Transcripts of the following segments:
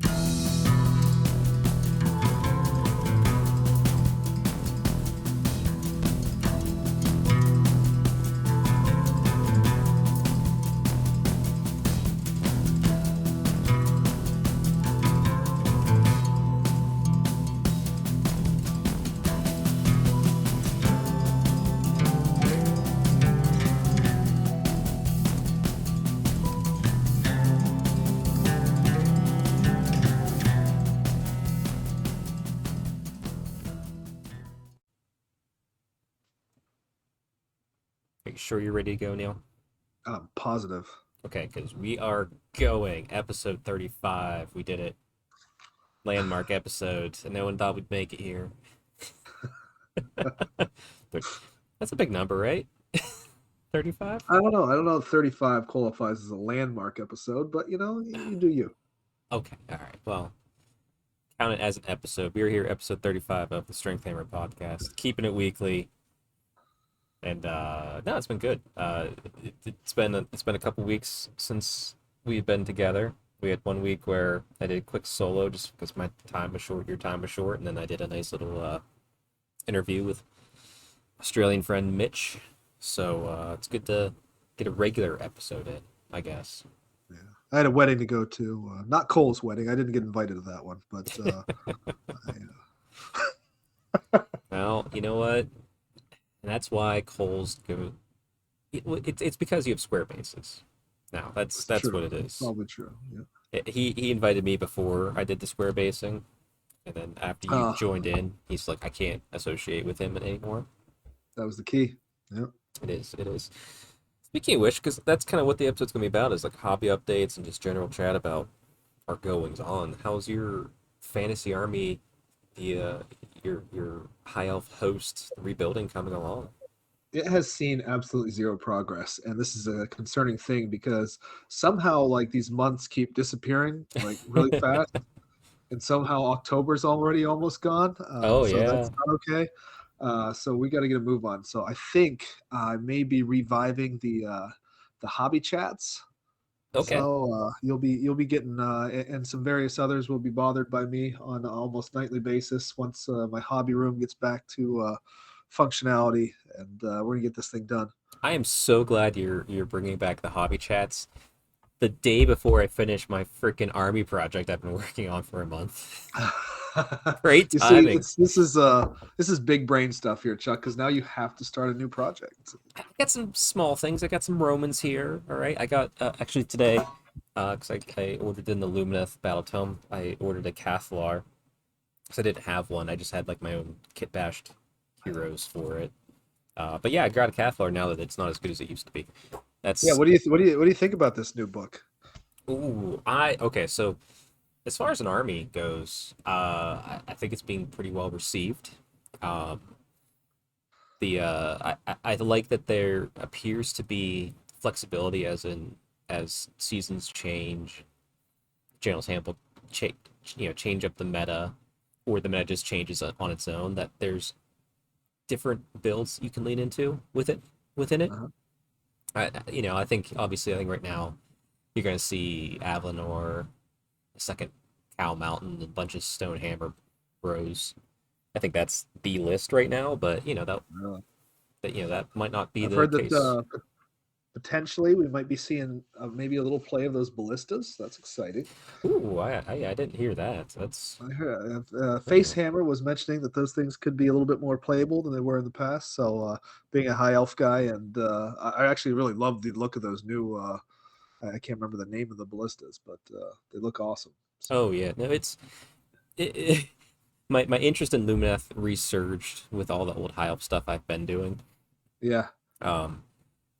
Are you sure you're ready to go, Neil? I'm positive. Okay, because we are going episode 35. We did it. Landmark episode, and no one thought we'd make it here. But that's a big number, right? 35? I don't know. I don't know if 35 qualifies as a landmark episode, but you do you. Okay, all right. Well, count it as an episode. We're here, episode 35 of the Strength Hammer podcast, keeping it weekly. And no, it's been good. It's been a couple weeks since we've been together. We had 1 week where I did a quick solo just because my time was short, your time was short, and then I did a nice little interview with Australian friend Mitch. So it's good to get a regular episode in, I guess. Yeah. I had a wedding to go to. Not Cole's wedding. I didn't get invited to that one, but Well, you know what? And that's why Cole's go. It's because you have square bases. Now it's that's true. what it It's is. probably true. Yeah. He invited me before I did the square basing, and then after you Uh, joined in, he's like, I can't associate with him anymore. that was the key. Yeah. It is. It is. Speaking of which, because that's kind of what the episode's gonna be about, is like hobby updates and just general chat about our goings on. How's your fantasy army, the your high elf host rebuilding coming along? It has seen absolutely zero progress, and this is a concerning thing because somehow like these months keep disappearing like really fast, and somehow October's already almost gone. Oh So yeah. that's not okay. So we got to get a move on. So I think I may be reviving the hobby chats. Okay. So you'll be getting and some various others will be bothered by me on an almost nightly basis once my hobby room gets back to functionality, and we're gonna get this thing done. I am so glad you're bringing back the hobby chats. The day before I finish my freaking army project I've been working on for a month. Great You see, timing. it's this is big brain stuff here, Chuck, because now you have to start a new project. I got some small things. I got some Romans here. All right. I got actually today, because I ordered in the Lumineth Battle Tome. I ordered a Cathlar because I didn't have one. I just had like my own kit bashed heroes for it. But yeah, I got a Cathlar now that it's not as good as it used to be. Yeah, That's what do you think about this new book? ooh, I okay. So as far as an army goes, I think it's being pretty well received. Um, I like that there appears to be flexibility as seasons change, General's Handbook cha- change up the meta, or the meta just changes on its own. That there's different builds you can lean into within it. Uh-huh. I think obviously I think right now you're gonna see Avalanor, a second Cow Mountain, a bunch of Stonehammer bros. I think that's the list right now, but Uh, that might not be I've the heard that case. potentially we might be seeing maybe a little play of those ballistas. That's exciting. Ooh, I didn't hear that. That's I heard, oh, Facehammer was mentioning that those things could be a little bit more playable than they were in the past. So, being a high elf guy, and I actually really love the look of those new. I can't remember the name of the ballistas, but they look awesome. So, oh yeah. No, it my interest in Lumineth resurged with all the old high elf stuff I've been doing. yeah, Um,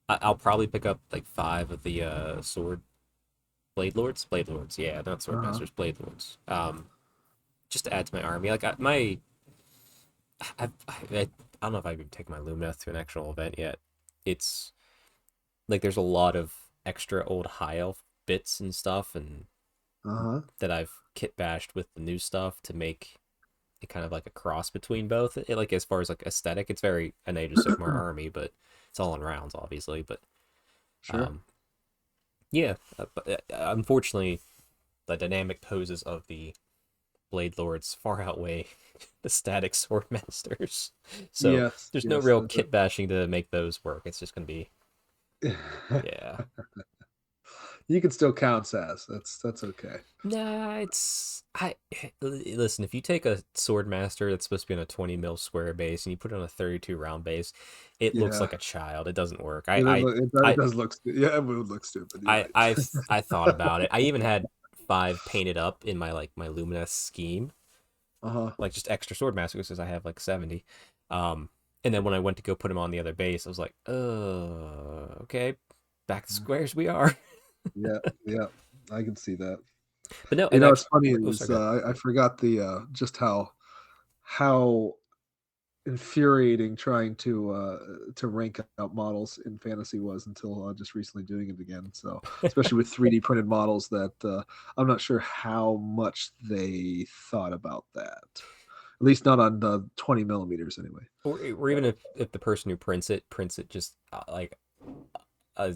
I'll probably pick up like five of the sword blade lords. Yeah, not sword uh-huh. masters, blade lords. Just to add to my army. Like my I don't know if I would take my Lumineth to an actual event yet. It's like there's a lot of extra old high elf bits and stuff, and Uh-huh. that I've kit bashed with the new stuff to make it kind of like a cross between both. Like as far as like aesthetic, it's very an Age of Sigmar army, but it's all in rounds, obviously. But Sure. um, yeah, but, unfortunately, the dynamic poses of the Blade Lords far outweigh the static Sword Masters. So Yes, there's no yes. real kit bashing to make those work. It's just gonna be yeah. You can still count Sass. That's okay. Nah, it's listen. If you take a Sword Master that's supposed to be on a 20 mil square base and you put it on a 32 round base, it looks Yeah, like a child. It doesn't work. it I does look yeah, it would look stupid. You're I right. I I thought about it. I even had 5 painted up in my my Luminous scheme, Uh-huh. like just extra Sword Masters because I have like 70. And then when I went to go put him on the other base, I was like, okay, back to squares we are. Yeah, yeah. I can see that. But no, You and know, what's actually, funny oh, is sorry, go ahead. I forgot the just how infuriating trying to rank out models in fantasy was until just recently doing it again. So especially with 3D printed models, that I'm not sure how much they thought about that. At least not on the 20 millimeters anyway. Or even if the person who prints it just like a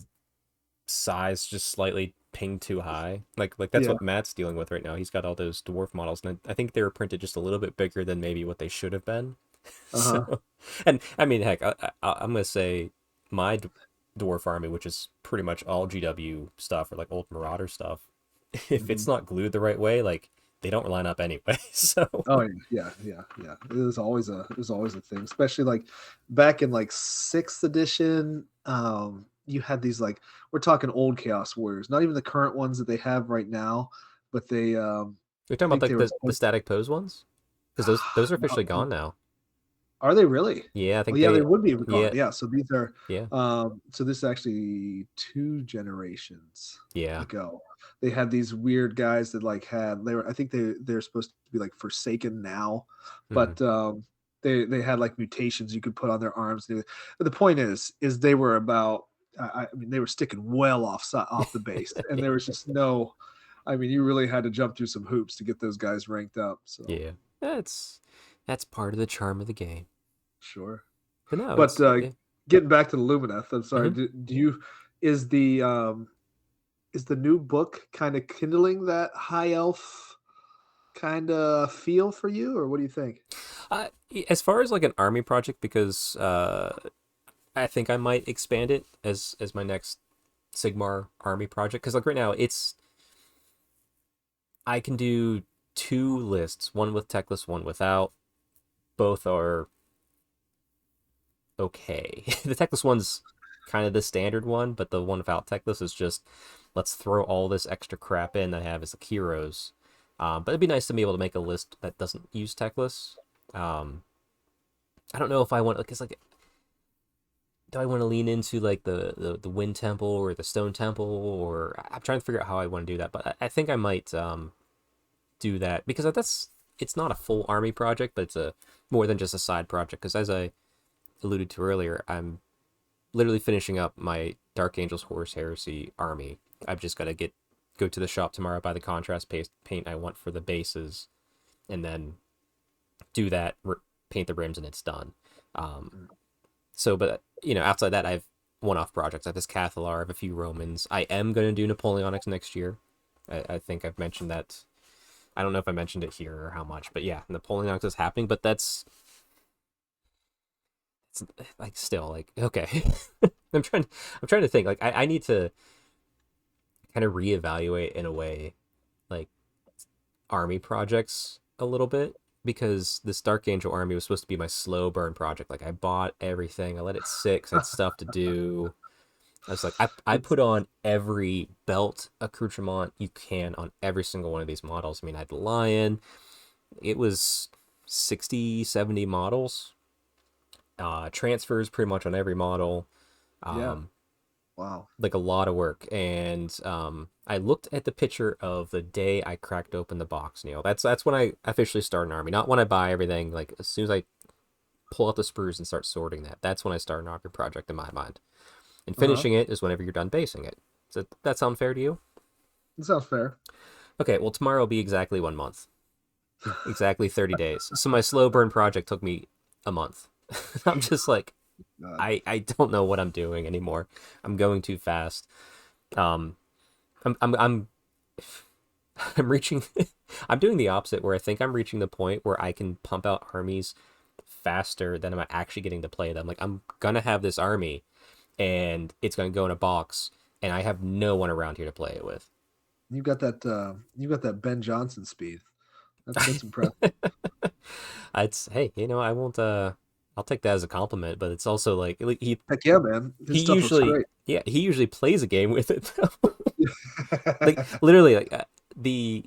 size just slightly pinged too high. Like that's Yeah. what Matt's dealing with right now. He's got all those dwarf models, and I think they were printed just a little bit bigger than maybe what they should have been. Uh-huh. So, and I mean, heck, I'm gonna say my dwarf army, which is pretty much all GW stuff or like old Marauder stuff. If Hmm. it's not glued the right way, like they don't line up anyway. So Oh yeah. It was always a thing, especially like back in like sixth edition. You had these like we're talking old Chaos Warriors, not even the current ones that they have right now, but they you're I talking about think they like were the supposed. static pose ones, because those are officially No, gone now. are they really? Yeah, I Well, think yeah, they they. would be gone. Yeah, Yeah, so these are yeah, so this is actually two generations yeah. ago. They had these weird guys that like had they were I think they're supposed to be like Forsaken now, Hmm. but they had like mutations you could put on their arms. But the point is they were about I mean they were sticking well off the base, and there was just no. I mean, you really had to jump through some hoops to get those guys ranked up. So Yeah, that's part of the charm of the game. sure. But no, But it's yeah. getting back to the Lumineth, I'm sorry. Hmm. Do you is the new book kind of kindling that high elf kind of feel for you, or what do you think? As far as like an army project, because I think I might expand it as my next Sigmar army project. Because like right now, it's I can do 2 lists, one with techless, one without. Both are okay. The techless one's kind of the standard one, but the one without techless is just let's throw all this extra crap in that I have as like heroes. But it'd be nice to be able to make a list that doesn't use techless. Um, I don't know if I want because like do I want to lean into like the wind temple or the stone temple, or I'm trying to figure out how I want to do that. But I think I might do that because that's it's not a full army project, but it's a more than just a side project. Because as I alluded to earlier, I'm literally finishing up my Dark Angels Horus Heresy army. I've just got to go to the shop tomorrow, buy the contrast paint I want for the bases, and then do that, paint the rims, and it's done. Um, so, but outside that, I have one-off projects. I have this Cathalar, I have a few Romans. I am going to do Napoleonics next year. I think I've mentioned that. I don't know if I mentioned it here or how much, but yeah, Napoleonics is happening. But that's it's like still like okay. I'm trying. I'm trying to think. Like I need to kind of reevaluate in a way, like army projects a little bit because this Dark Angel army was supposed to be my slow burn project. Like I bought everything, I let it sit 'cause I had stuff to do. I was like, I It's put on every belt accoutrement you can on every single one of these models. I mean, I had the lion. It was 60, 70 models. Transfers pretty much on every model. yeah, Um, wow. like a lot of work. And I looked at the picture of the day I cracked open the box, Neil. That's when I officially start an army. Not when I buy everything. Like as soon as I pull out the sprues and start sorting that, that's when I start an army project in my mind. And Uh huh. finishing it is whenever you're done basing it. Does that sound fair to you? That sounds fair. Okay, well tomorrow will be exactly 1 month. Exactly 30 days. So my slow burn project took me a month. I'm just like God. I don't know what I'm doing anymore. I'm going too fast. Um I'm I'm reaching. I'm doing the opposite, where I think I'm reaching the point where I can pump out armies faster than I'm actually getting to play them. Like I'm gonna have this army, and it's gonna go in a box, and I have no one around here to play it with. You got that Ben Johnson speed. That's impressive. It's hey, I won't. I'll take that as a compliment, but it's also like Heck yeah, man. he His stuff looks usually great. yeah he usually plays a game with it though. Like literally like the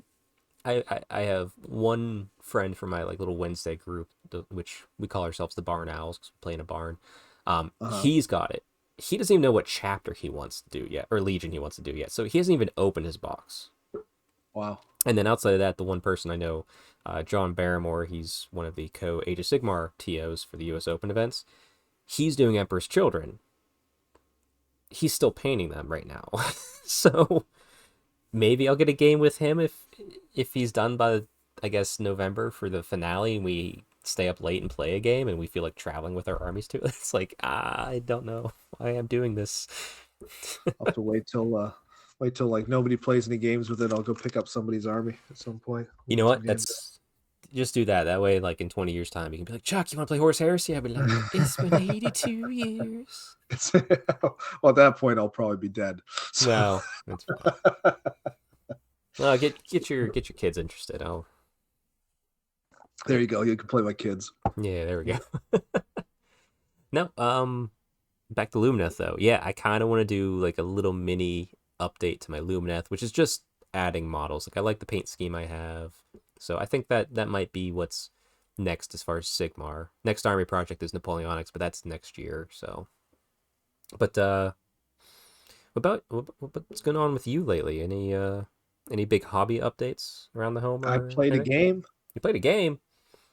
I have one friend from my like little Wednesday group, which we call ourselves the Barn Owls because we play in a barn. Uh-huh. He's got it. He doesn't even know what chapter he wants to do yet, or Legion he wants to do yet. So he hasn't even opened his box. Wow. And then outside of that, the one person I know, John Barrymore, he's one of the Age of Sigmar TOs for the U.S. Open events. He's doing Emperor's Children. He's still painting them right now. So maybe I'll get a game with him if he's done by, I guess, November for the finale, and we stay up late and play a game and we feel like traveling with our armies too. It's like, I don't know why I'm doing this. I'll have to wait till like nobody plays any games with it. I'll go pick up somebody's army at some point. You We'll know get some what? games. That's just do that. That way, like in 20 years' time, you can be like, Chuck, you want to play Horus Heresy? I'd be like, it's been 82 years. Well, at that point, I'll probably be dead. So. Well, that's fine. Well, get your kids interested. Oh, There you go. You can play my kids. yeah, there we go. No, back to Lumineth though. Yeah, I kind of want to do like a little mini update to my Lumineth, which is just adding models. Like I like the paint scheme I have, so I think that might be what's next as far as Sigmar. Next army project is Napoleonics, but that's next year. So, but what's going on with you lately? Any big hobby updates around the home I or played a anything? game. You played a game.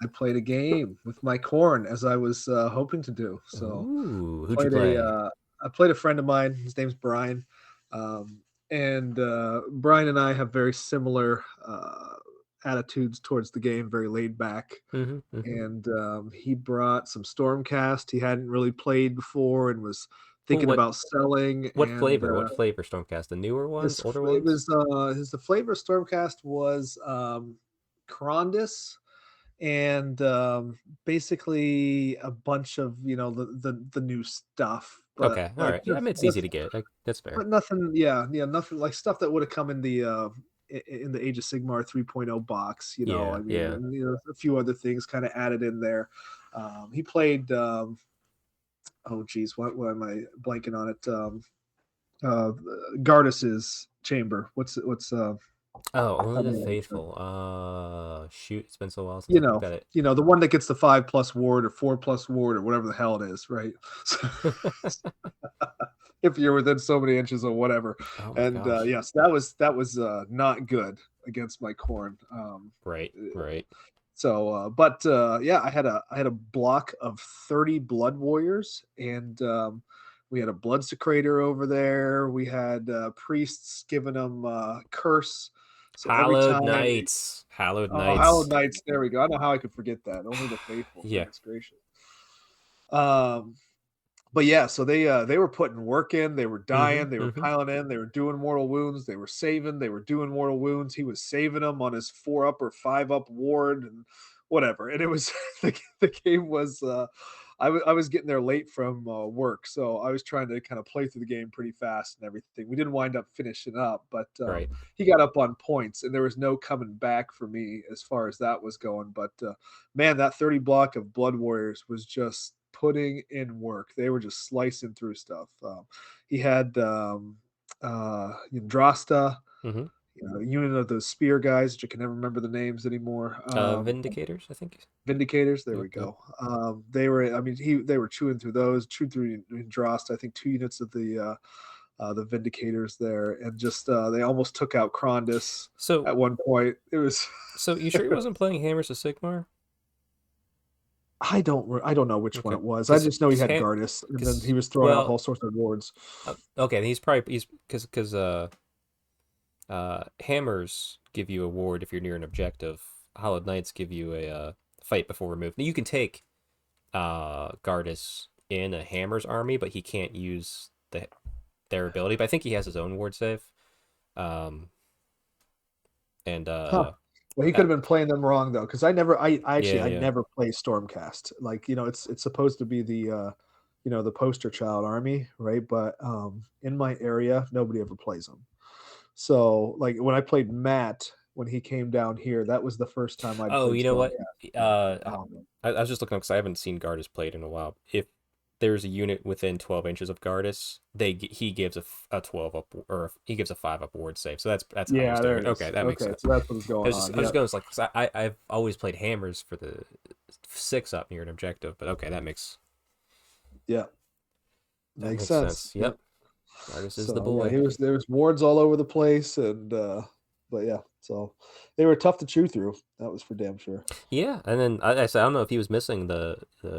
I played a game with my corn as I was hoping to do. So Ooh, who'd you played a play? I played a friend of mine. His name's Brian, and Brian and I have very similar attitudes towards the game. Very laid back, Mm-hmm, mm-hmm. and he brought some Stormcast he hadn't really played before and was Well, thinking about selling. what And flavor? What flavor Stormcast? The newer ones, his older it ones? was his the flavor of Stormcast was Corondis and basically a bunch of the new stuff, but Okay, all like right. Yeah, I mean it's easy to get. That's fair. but nothing, yeah, nothing like stuff that would have come in the in the Age of Sigmar 3.0 box. Yeah, I mean, yeah. and, a few other things kind of added in there. He played. Oh geez, what am I blanking on it? Uh, Garda's chamber. What's Oh, only the help me out here. faithful. Shoot, it's been so long since you I've looked know, at it. the one that gets the 5+ ward or 4+ ward or whatever the hell it is, right? So, if you're within so many inches of whatever, Oh my and gosh. yes, that was not good against my corn. Right, right. But yeah, I had a block of 30 blood warriors, and we had a blood secrator over there. We had priests giving them curse. So every Hallowed time, Knights. Hallowed oh, Hallowed Knights. Knights, there we go. I don't know how I could forget that. Only the faithful, Yeah. goodness gracious. Um, but yeah, so they were putting work in. They were Mm-hmm, dying. They were mm-hmm. piling in. They were doing mortal wounds. They were saving. They were doing mortal wounds. He was saving them on his 4+ or 5+ ward and whatever. And it was the game was. I was getting there late from work, so I was trying to kind of play through the game pretty fast and everything. We didn't wind up finishing up, but Right. he got up on points, and there was no coming back for me as far as that was going. But man, that 30 block of Blood Warriors was just putting in work. They were just slicing through stuff. He had Drasta, Mm-hmm. unit of those spear guys, which I can never remember the names anymore. Vindicators, I think. Vindicators, there Yep, we yep. go. They were, I mean, they were chewing through those, chewed through Drost. I think 2 units of the Vindicators there, and just they almost took out Krondis So at one point. It was. so you sure he wasn't playing Hammers of Sigmar? I don't know which one Okay. it was. I just know he had Because Gardas, and then he because was throwing off well, all sorts of wards. okay, he's because hammers give you a ward if you're near an objective. Hollowed Knights give you a fight before remove. Now you can take Gardas in a hammer's army, but he can't use their ability. But I think he has his own ward save. Um, And Huh. Well, he could have been playing them wrong though, because I yeah. never play Stormcast. Like, it's supposed to be the poster child army, right? But in my area, nobody ever plays them. So, like when I played Matt when he came down here, that was the first time I'd Oh, played you know what? Stormcast. Uh, Um, I was just looking up because I haven't seen Gardas played in a while. If there's a unit within 12 inches of Gardas, he gives a 12 up, or he gives a 5 up ward save. So that's how he's yeah, doing there it. it Okay, is. that makes Okay, sense. so that's what's going on. I was Yeah, just going like, 'cause I've always played hammers for the 6 up near an objective, but okay, yeah, that makes makes sense. sense. Yep. Yep, Gardas is the So yeah, boy. there was wards all over the place, and but yeah, so they were tough to chew through. That was for damn sure. Yeah, and then I said I don't know if he was missing the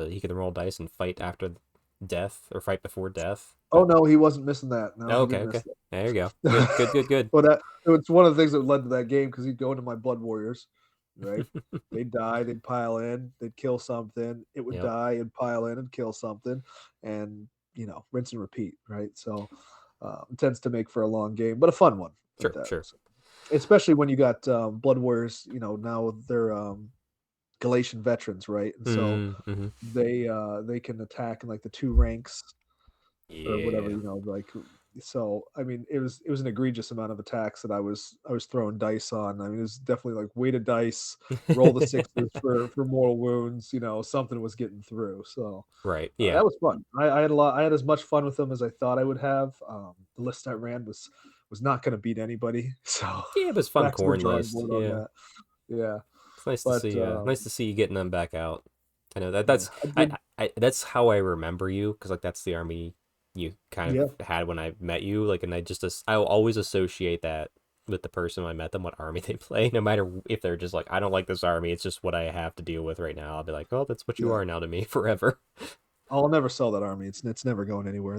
he can roll dice and fight after death or fight before death, Oh but no, he wasn't missing that. No, oh, he okay, didn't miss okay, there you go. Good, that. good, good, good. Well, that it was one of the things that led to that game because he'd go into my Blood Warriors, right? They'd die, they'd pile in, they'd kill something, it would Yep. die and pile in and kill something, and rinse and repeat, right? So it tends to make for a long game, but a fun one at Sure, that. sure. So, especially when you got Blood Warriors, now they're Galatian veterans, right? And so Mm-hmm. they can attack in like the two ranks or whatever, Yeah. like so I mean it was an egregious amount of attacks that I was throwing dice on. I mean it was definitely like weighted dice, roll the sixes for mortal wounds, something was getting through. So Right. Yeah. that was fun. I had as much fun with them as I thought I would have. The list I ran was not going to beat anybody, so Yeah, but it's fun back to the corn drawing list. board on Yeah. that. Yeah, It's nice to but see nice to see you getting them back out. I know that yeah, that's I did. that's how I remember you because like that's the army you kind Yeah, of had when I met you. Like, and I'll always associate that with the person when I met them, what army they play, no matter if they're just like, I don't like this army, it's just what I have to deal with right now. I'll be like, oh, that's what you yeah. are now to me forever. I'll never sell that army. It's never going anywhere.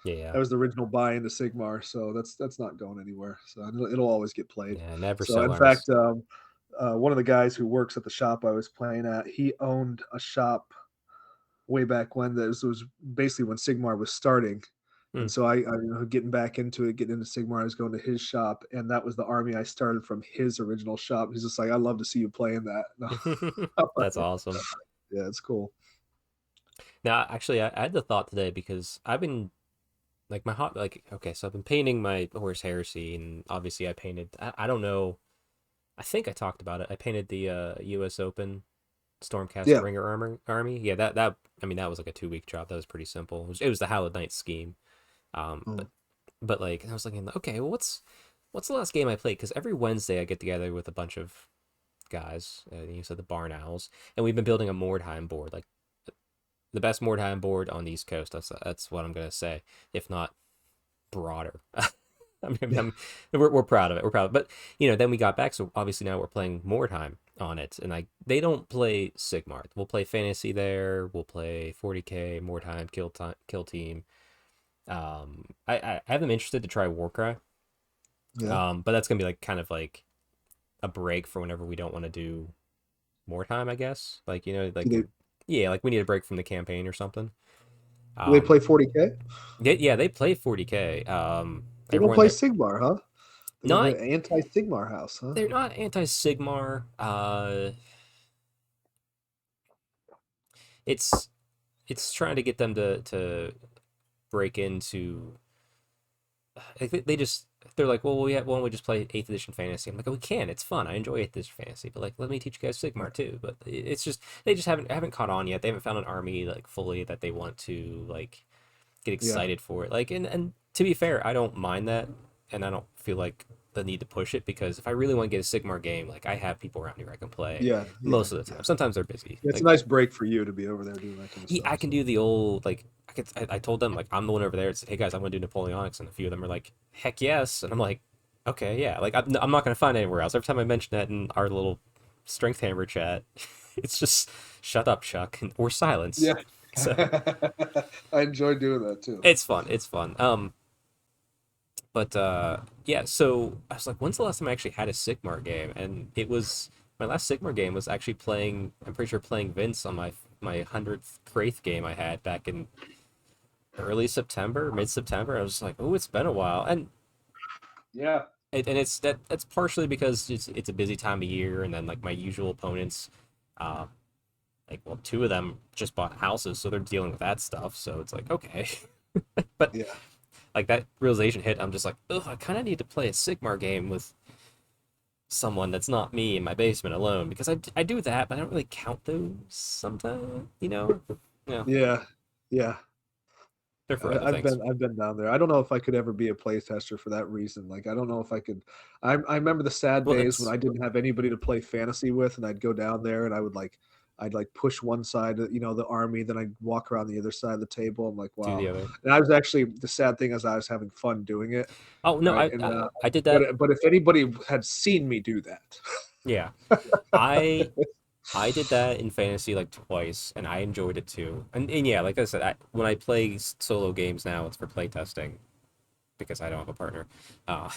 Yeah. That was the original buy into Sigmar, so that's not going anywhere. So it'll always get played. Yeah. Never So sell in armies. fact, one of the guys who works at the shop I was playing at, he owned a shop way back when. This was basically when Sigmar was starting, Hmm. and so getting back into it, getting into Sigmar. I was going to his shop, and that was the army I started from his original shop. He's just like, "I'd love to see you playing that." No. That's awesome. Yeah, it's cool. Now, actually, I had the thought today because I've been like my hot like okay, so I've been painting my horse heresy, and obviously I painted. I don't know. I think I talked about it. I painted the U.S. Open Stormcast Yeah. Ringer army. Yeah, that I mean that was like a 2 week job. That was pretty simple. It was the Hallowed Knight scheme. Um, Mm. but but like I was thinking, okay, well, what's the last game I played? Because every Wednesday I get together with a bunch of guys. You said the Barn Owls, and we've been building a Mordheim board, like the best Mordheim board on the East Coast. That's what I'm gonna say, if not broader. I mean, Yeah. we're proud of it. We're proud of it. But then we got back, so obviously now we're playing Mordheim on it, and like they don't play Sigmar. We'll play Fantasy there. We'll play 40k Mordheim Kill Team. I have them interested to try Warcry. Yeah. But that's gonna be like kind of like a break for whenever we don't want to do Mordheim, I guess. Like Do like they yeah, like we need a break from the campaign or something. do they Um, play 40K? yeah, they play 40k. They don't Everyone play that Sigmar, huh? They're not an anti-Sigmar house, huh? they're not anti Sigmar. It's it's trying to get them to break into. I think they're like, well, why don't we just play 8th edition fantasy? I'm like, oh, we can. It's fun. I enjoy 8th edition fantasy, but like, let me teach you guys Sigmar too. But it's just they just haven't caught on yet. They haven't found an army like fully that they want to like get Yeah. excited for it. Like, and to be fair, I don't mind that, and I don't feel like the need to push it because if I really want to get a Sigmar game, like I have people around here I can play Yeah. Yeah. most of the Yeah. time. Sometimes they're busy. It's a Like, nice break for you to be over there doing that kind of I stuff. can So do the old like I told them like I'm the one over there. It's hey guys, I'm gonna do Napoleonics, and a few of them are like heck yes, and I'm like okay yeah, like I'm not gonna find anywhere else. Every time I mention that in our little strength hammer chat, it's just shut up, Chuck, or silence. yeah. So I enjoy doing that too. it's fun. It's fun. But yeah. So I was like, when's the last time I actually had a Sigmar game? And it was my last Sigmar game was actually playing. I'm pretty sure playing Vince on my 100th Wraith game I had back in early September, mid September. I was like, oh, it's been a while, and Yeah. and that's partially because it's a busy time of year, and then like my usual opponents, uh, like well, two of them just bought houses, so they're dealing with that stuff. So it's like okay, but Yeah. like that realization hit. I'm just like, ugh, I kind of need to play a Sigmar game with someone that's not me in my basement alone because I do that, but I don't really count those sometimes. Yeah, Yeah. Yeah. they're for other things. I've been down there. I don't know if I could ever be a playtester for that reason. Like I don't know if I could. I remember the sad Well, days when that's I didn't have anybody to play fantasy with, and I'd go down there and I'd like push one side, the army, then I'd walk around the other side of the table. I'm like, do the wow. other. And I was actually the sad thing is I was having fun doing it, Oh no, right? I And I, I did that. but if anybody had seen me do that, Yeah, I I did that in fantasy like twice, and I enjoyed it too. And yeah, like I said, when I play solo games now, it's for playtesting because I don't have a partner. Uh,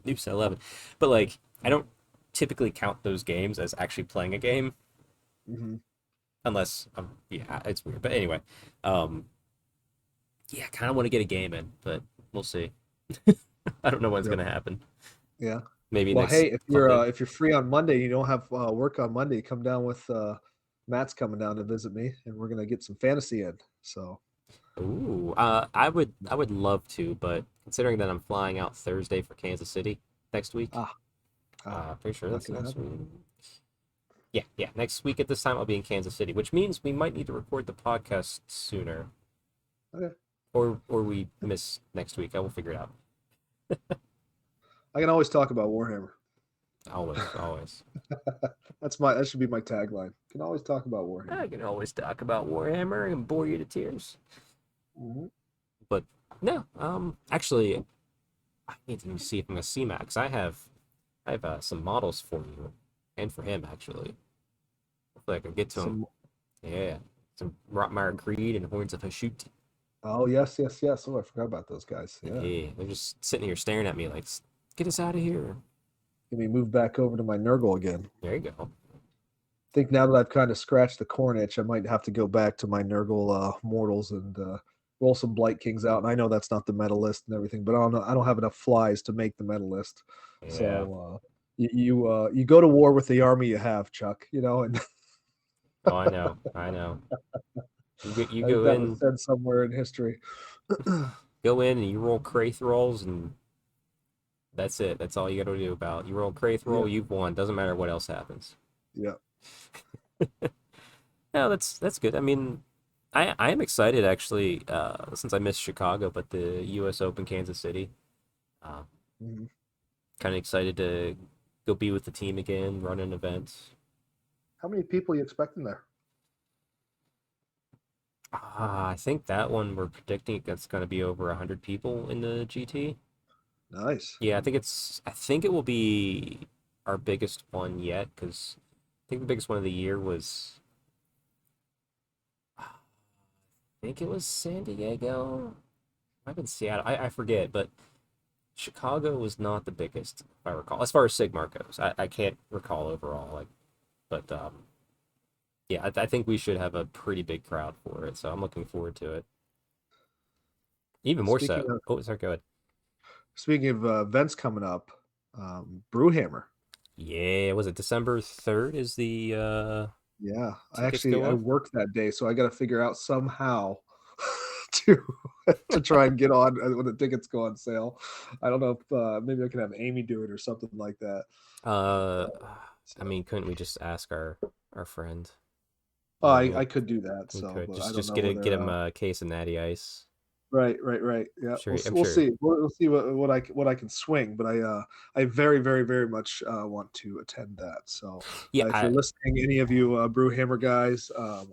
Noob said 11, but like I don't typically count those games as actually playing a game Mhm. unless yeah, it's weird. But anyway, um, yeah, I kind of want to get a game in, but we'll see. I don't know when's Yep. gonna happen. Yeah. Maybe Well, next hey, Monday. if you're free on Monday, you don't have work on Monday, come down with Matt's coming down to visit me, and we're gonna get some fantasy in. So, Ooh, I would love to, but considering that I'm flying out Thursday for Kansas City next week, ah, pretty sure not that's gonna next happen. week. Yeah, yeah, next week at this time I'll be in Kansas City, which means we might need to record the podcast sooner, Okay. or we miss next week. I will figure it out. I can always talk about Warhammer. Always, always. That should be my tagline. Can always talk about I Warhammer. can always talk about Warhammer and bore you to tears. Hmm. But no, actually, I need to see if I'm a C-Max. I have some models for you and for him actually. Hopefully I can get to him. Some. Yeah, some Rotmire Creed and Horns of Hashut. Oh yes, yes, yes. Oh, I forgot about those guys. Yeah. Yeah, they're just sitting here staring at me like, get us out of here. Let me move back over to my Nurgle again. There you go. Think now that I've kind of scratched the corn itch, I might have to go back to my Nurgle mortals and roll some Blight Kings out. And I know that's not the meta list and everything, but I don't know. I don't have enough flies to make the meta list. Yeah. So you go to war with the army you have, Chuck. And Oh, I know. I know. You I think go that was in, said somewhere in history. and you roll Kraith rolls, and that's it. That's all you got to do about. You roll Kraith Yeah, roll, you've won. Doesn't matter what else happens. yeah. No, that's good. I mean, I am excited actually, since I missed Chicago, but the U.S. Open Kansas City. Uh, Mhm. Kind of excited to go be with the team again, run an event. How many people are you expecting there? I think that one we're predicting it's going to be over 100 people in the GT. Nice. Yeah, I think it will be our biggest one yet because I think the biggest one of the year was, I think it was San Diego. I've been Seattle. I forget, but Chicago was not the biggest, if I recall, as far as Sigmar goes. I can't recall overall, like, but yeah, I think we should have a pretty big crowd for it, so I'm looking forward to it. Even more Speaking so. of Oh, sorry, go ahead. events coming up, Brewhammer. Yeah, was it December 3rd is the Yeah, tickets go I up? work that day, so I got to figure out somehow to to try and get on when the tickets go on sale. I don't know if maybe I can have Amy do it or something like that. Uh, Uh, I so mean, couldn't we just ask our friend I Morgan? could do that. We So, could but I just don't just know get whether. him a case of Natty Ice. Right. Yeah, Sure, I'm we'll sure. see. We'll see what I can swing, but I very very much want to attend that. So Yeah, if you're listening, any of you Brewhammer guys, I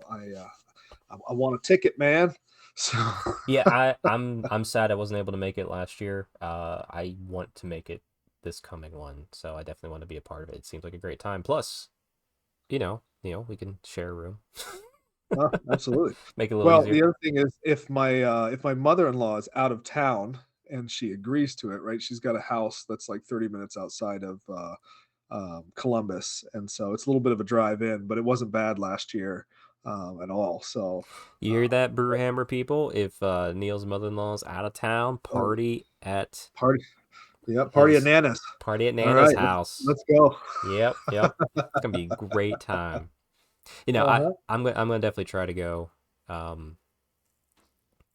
want a ticket, man. So I'm sad I wasn't able to make it last year. I want to make it this coming one, so I definitely want to be a part of it. It seems like a great time. Plus, we can share a room, absolutely. make it a little Well, easier. the other thing is if my mother-in-law is out of town and she agrees to it, right? She's got a house that's like 30 minutes outside of Columbus, and so it's a little bit of a drive in, but it wasn't bad last year at all. So, You hear um, that, Brewhammer people? If Neil's mother-in-law's out of town, oh, party at party. Yep. Party at His Nana's. party at All Nana's right. house. Let's go. Yep, yep. It's gonna be a great time. You know, Uh-huh. I'm gonna definitely try to go. Um,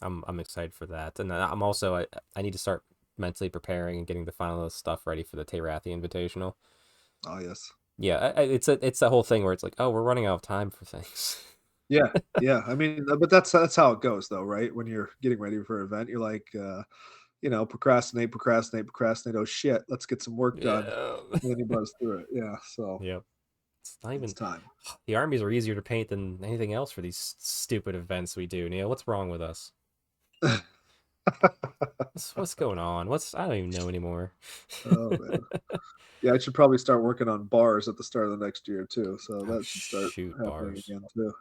I'm excited for that, and I'm also I need to start mentally preparing and getting the final stuff ready for the Teyrathi Invitational. Oh, yes. Yeah, it's that whole thing where it's like, oh, we're running out of time for things. Yeah. Yeah. I mean, but that's how it goes, though, right? When you're getting ready for an event, you're like, procrastinate, procrastinate, procrastinate. Oh, shit. Let's get some work done. Yeah. And then you buzz through it. Yeah. So Yep. It's not it's even time. the armies are easier to paint than anything else for these stupid events we do. Neil, what's wrong with us? What's going on? I don't even know anymore. Oh, man. Yeah, I should probably start working on bars at the start of the next year too. So Oh that should start shoot, happening bars. again too.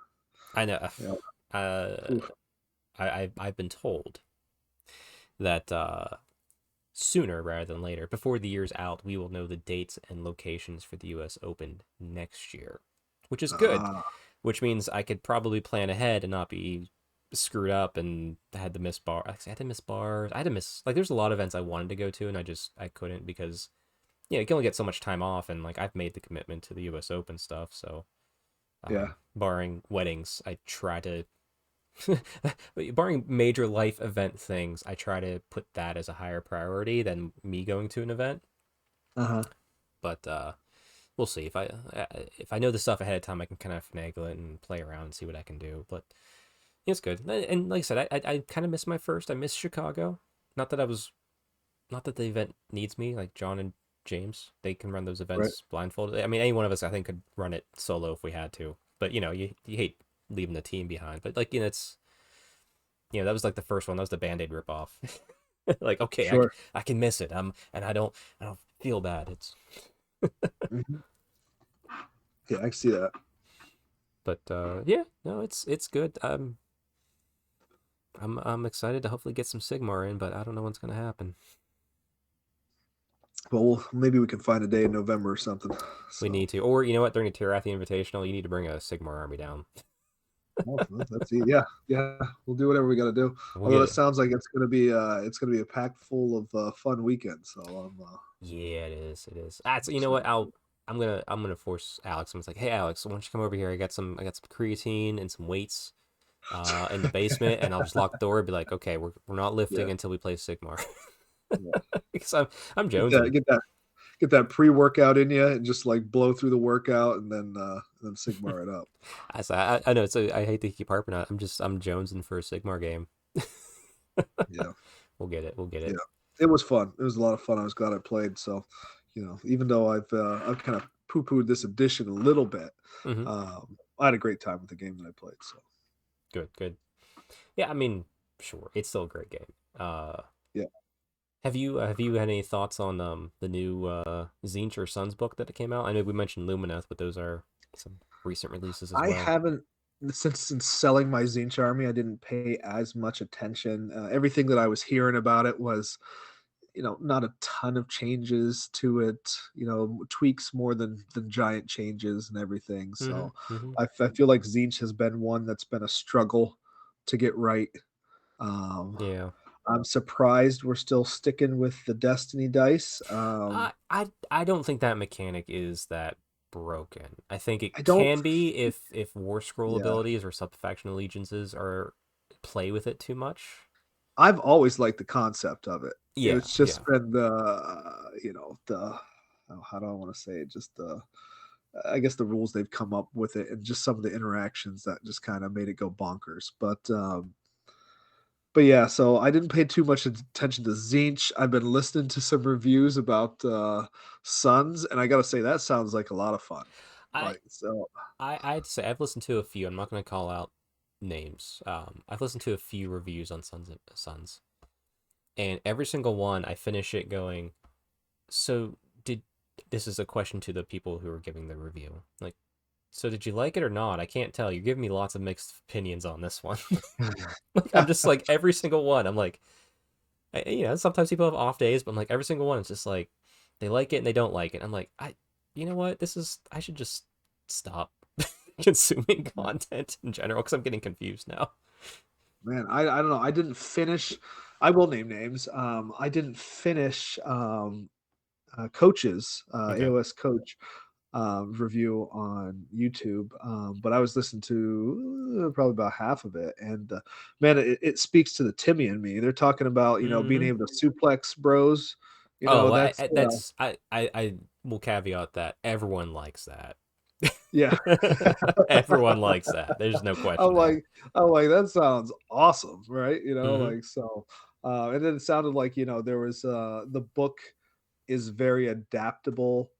I know. Yeah. Uh, Oof. I've been told that sooner rather than later, before the year's out, we will know the dates and locations for the U.S. Open next year, which is good. Ah, Which means I could probably plan ahead and not be screwed up and had to miss I had to miss bars. I had to miss like there's a lot of events I wanted to go to and I couldn't because you can only get so much time off and like I've made the commitment to the U.S. Open stuff, so yeah, barring weddings, I try to barring major life event things, I try to put that as a higher priority than me going to an event. uh-huh. But we'll see if I know the stuff ahead of time, I can kind of finagle it and play around and see what I can do. But it's good. And like I said, I kind of miss my first. I miss Chicago. Not that I was, not that the event needs me. Like John and James, they can run those Right. events blindfolded. I mean, any one of us, I think, could run it solo if we had to. But you hate leaving the team behind. But like it's that was like the first one. That was the Band-Aid ripoff. Like okay, Sure. I can miss it. And I don't feel bad. It's Mhm. Yeah, I can see that. but yeah, no, it's good. I'm excited to hopefully get some Sigmar in, but I don't know when's gonna happen. But maybe we can find a day in November or something. We So need to, or you know what, during the Tirathi Invitational, you need to bring a Sigmar army down. well, that's it. Yeah, yeah. We'll do whatever we got to do. We'll Although get it it. sounds like it's gonna be a packed full of fun weekend. So Yeah, it is. It is. So you know what? I'm gonna force Alex. I'm like, hey Alex, why don't you come over here? I got some creatine and some weights, in the basement, and I'll just lock the door and be like, okay, we're not yeah, lifting until we play Sigmar. yeah. Because I'm Get that jonesing. get that pre-workout in you and just like blow through the workout and then Sigmar it up. I know I hate to keep harping on it. I'm jonesing for a Sigmar game. Yeah. We'll get it. We'll get Yeah. it. It was fun. It was a lot of fun. I was glad I played. So, even though I've kind of poo-pooed this edition a little bit, Hmm. I had a great time with the game that I played. So, Good. Good. Yeah. I mean, sure, it's still a great game. Uh, yeah. have you had any thoughts on the new Zinch or Sons book that came out? I know we mentioned Lumineth, but those are some recent releases as I well. haven't since selling my Zinch army, I didn't pay as much attention. Everything that I was hearing about it was, not a ton of changes to it. Tweaks more than giant changes and everything. Hmm. So, Hmm. I feel like Zinch has been one that's been a struggle to get right. Um, Yeah. I'm surprised we're still sticking with the Destiny dice. I don't think that mechanic is that broken. I think I it don't. can be if War Scroll Yeah, abilities or sub-faction allegiances are play with it too much. I've always liked the concept of it. Yeah. It's Yeah. just been the how do I want to say it? Just I guess the rules they've come up with it and just some of the interactions that just kind of made it go bonkers. But yeah, so I didn't pay too much attention to Zinch. I've been listening to some reviews about Suns, and I gotta say that sounds like a lot of fun. I Like so, I'd say I've listened to a few. I'm not going to call out names. I've listened to a few reviews on Sons, and every single one I finish it going. So did this is a question to the people who are giving the review. Like, so did you like it or not? I can't tell. You're giving me lots of mixed opinions on this one. Like, I'm just like every single one. I'm like, sometimes people have off days, but I'm like every single one. It's just like they like it and they don't like it. I'm like, you know what? I should just stop consuming content in general because I'm getting confused now. man, I don't know. I didn't finish. I will name names. I didn't finish Coach's Okay. AOS Coach review on YouTube, but I was listening to probably about half of it, and man, it speaks to the Timmy and me. They're talking about being Hmm. able to suplex bros. Oh, That's that's I will caveat that everyone likes that. yeah. Everyone likes that. There's no question I'm there. like, I'm like, that sounds awesome, right? Hmm. Like so. And then it sounded like there was the book is very adaptable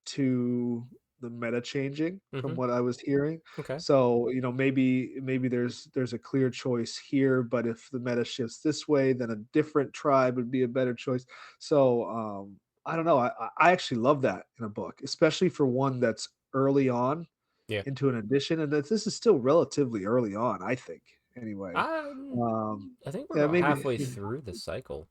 to the meta changing from Hmm. what I was hearing. Okay. So, maybe there's a clear choice here, but if the meta shifts this way, then a different tribe would be a better choice. So, I don't know. I actually love that in a book, especially for one that's early on Yeah. into an edition, and that this is still relatively early on, I think. Anyway, I think we're yeah, about maybe. halfway through the cycle.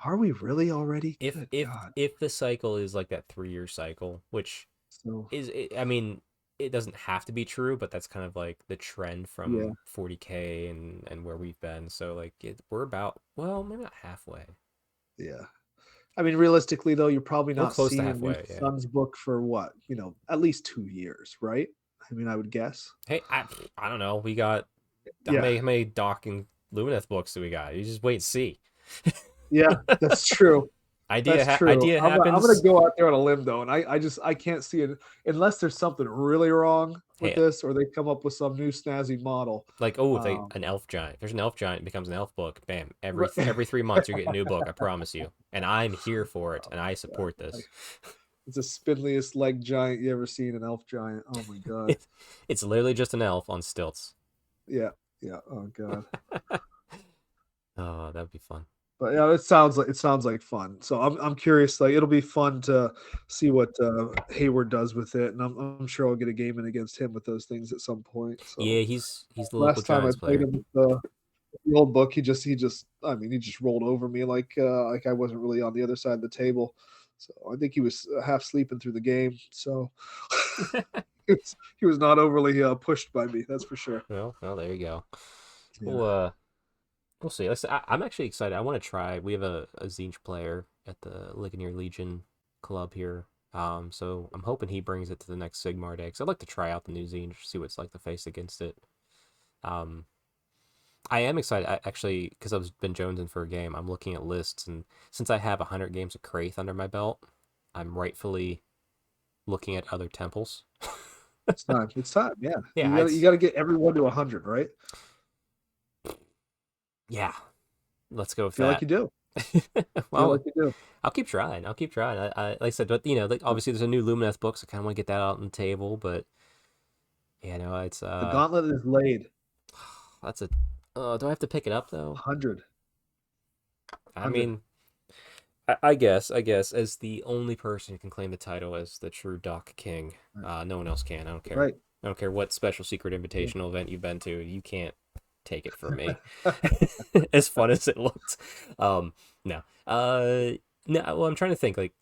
Are we really already? If Good if God! if the cycle is like that 3 year cycle, which So I mean, it doesn't have to be true, but that's kind of like the trend yeah, from 40K and where we've been. So like we're about, well, maybe not halfway. yeah. I mean, realistically, though, you're probably We're not close to seeing a new halfway. Yeah. Suns book for what, at least 2 years, right? I mean, I would guess. Hey, I don't know. We got Yeah, how many Doc and Lumineth books do we got? You just wait and see. yeah, that's true. That's true. Idea I'm gonna happens. go out there on a limb though, and I can't see it unless there's something really wrong with Hey, this, or they come up with some new snazzy model. like, oh, if they Um, an elf giant. There's an elf giant, it becomes an elf book. Bam. right. Every 3 months you're getting a new book. I promise you. And I'm here for it, and I God, support this. it's the spindliest leg giant you ever seen, an elf giant. Oh my god. It's literally just an elf on stilts. Yeah, yeah. Oh god. Oh, that'd be fun. But yeah, it sounds like fun. So I'm curious. Like it'll be fun to see what Hayward does with it, and I'm sure I'll get a game in against him with those things at some point. So Yeah, he's the local last time I Giants played player. him with the old book, he just I mean he just rolled over me like I wasn't really on the other side of the table. So I think he was half sleeping through the game. So he was not overly pushed by me. That's for sure. Well, there you go. Yeah. Well, we'll see. I'm actually excited. I want to try. We have a Zinch player at the Ligonier Legion club here. So I'm hoping he brings it to the next Sigmar day because I'd like to try out the new Zinch, see what it's like to face against it. Um, I am excited actually because I've been jonesing for a game. I'm looking at lists, and since I have 100 games of Kraith under my belt, I'm rightfully looking at other temples. It's time. It's time. Yeah. Yeah, You gotta get everyone to 100, right? yeah. Let's go with Feel like that. you do. Feel Well, like you do. I'll keep trying. I'll keep trying. Like I said, but like obviously there's a new Lumineth book, so I kind of want to get that out on the table. But it's The gauntlet is laid. that's a. Do I have to pick it up though? 100. I 100. mean, I guess as the only person who can claim the title as the true Doc King, Right. no one else can. I don't care. Right. I don't care what special secret invitational event you've been to. You can't take it from me. As fun as it looked. No. No. Well, I'm trying to think. Like,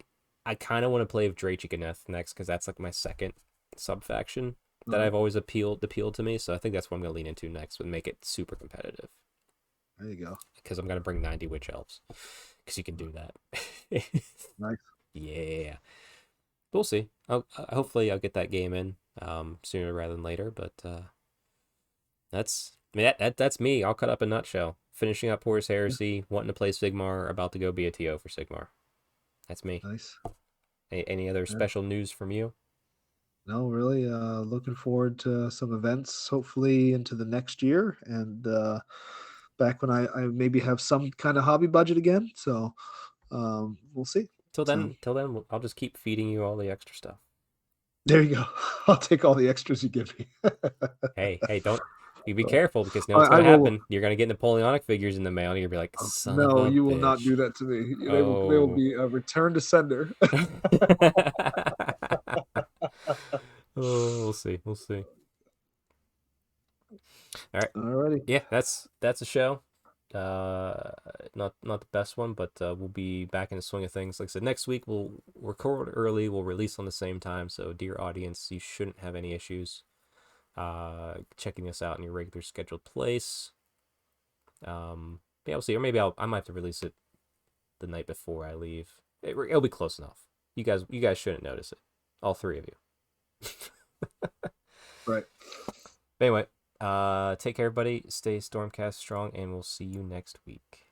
I kind of want to play with Drake Ganeth next because that's like my second sub faction that Uh, I've always appealed to me. So I think that's what I'm gonna lean into next and make it super competitive there you go. because I'm gonna bring 90 witch elves because you can do that. Nice. Yeah. We'll see. Hopefully I'll get that game in sooner rather than later. But that's me. I'll cut up a nutshell. Finishing up Horus Heresy, wanting to play Sigmar, about to go be a TO for Sigmar. That's me. Nice. Any other Yeah. special news from you? No, really. Looking forward to some events, hopefully into the next year, and back when I maybe have some kind of hobby budget again. So we'll see. So Till then, I'll just keep feeding you all the extra stuff. there you go. I'll take all the extras you give me. Hey, don't you be So, careful because you know I, what's I gonna will. happen. You're gonna get Napoleonic figures in the mail, and you're gonna be like, son of No, a you will not bitch. do that to me. They will Oh. be a return to sender. Oh, we'll see. We'll see. All right. Alrighty. Yeah, that's a show. Not the best one, but we'll be back in the swing of things. Like I said, next week we'll record early. We'll release on the same time. So, dear audience, you shouldn't have any issues checking us out in your regular scheduled place. Yeah, we'll see. Or maybe I might have to release it the night before I leave. It'll be close enough. You guys shouldn't notice it. All three of you. Right. Anyway, take care, everybody. Stay Stormcast strong, and we'll see you next week.